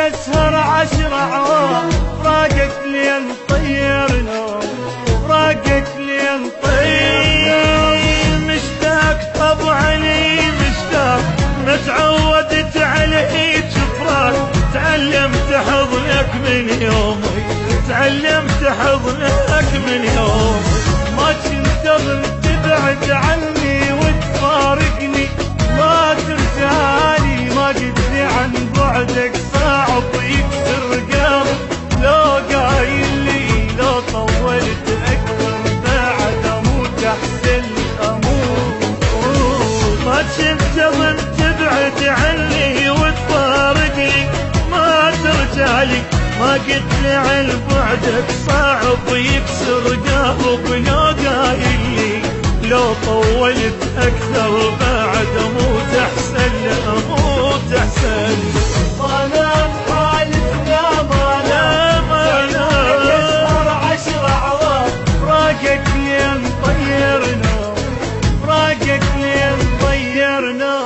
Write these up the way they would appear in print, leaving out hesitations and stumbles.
اسهر 10 اعوام، فراقك لين طير نوم، فراقك لين طير. مشتاق طبعا مشتاق، ما تعودت عليك فراق، تعلمت حضنك من يومي، تعلمت حضنك من يومي. ما كنت اظن تبعد عني وتفارقني، ما ترجعلي، ما قدري عن بعدك صعب يكسر قلبي. لو قايل لي لو طولت اكثر بعد اموت احسن اموت. ما كنت اظن تبعد عني وتفارقني، ما ترجعلي، ما قدري عن بعدك صعب يكسر قلبي. لو قايل لي لو طولت اكثر بعد اموت احسن اموت احسن. ما نام حالتنا ما نام اسهر 10 اعوام، فراقك لين طير نوم، فراقك لين طير نوم.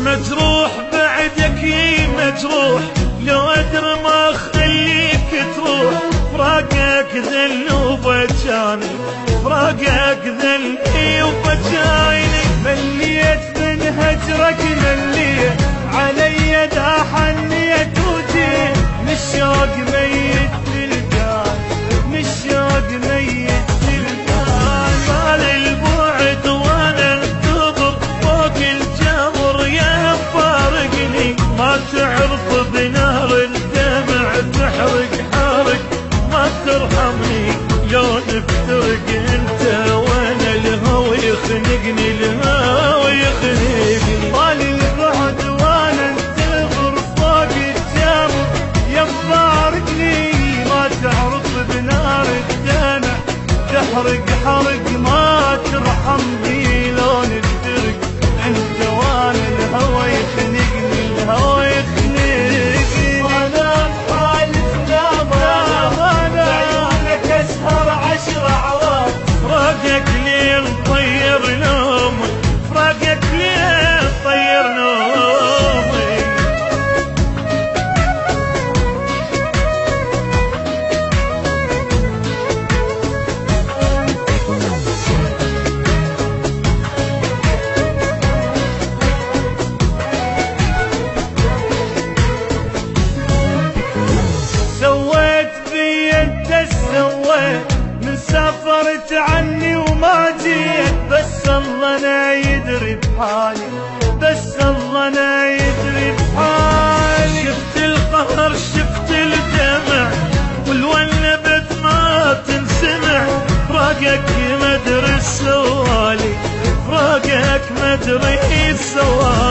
مجروح بعدك مجروح، لو ادري ما اخليك تروح. فراقك ذل وبجاني، فراقك ذلني وبجاني. مليت من هجرك مليت، علي دا حنيت وجيت. مشاق ميت تلقاني، مشاق ميت تلقاني. مال البعد وانا انتظر فوق الجمر يا فارقني. ما تعرف بنار الدمع تحرق حارق، ما ترحمني لو نفترق انت وانا. الهوى يخنقني، الهوى يخنقني. مال البعد وانا انتظر فوق الجمر يا فارقني. ما تعرف بنار الدمع تحرق حرق، ما ترحمني لو نفترق انت وانا. الهوى يخنقني، الهوى يخنقني. ما نام حالتنا ما نام، بعيونك اسهر 10 اعوام، فراقك لين طير نومي، فراقك لين طير نومي. سويت بي انت سويت، من سافرت عني وما جيت. بس الله انا يدري بحالي، بس الله انا يدري بحالي. شفت القهر شفت الدمع، والولبت ما تنسمع. فراقك ما ادري سوالي، فراقك ما ادري سوالي.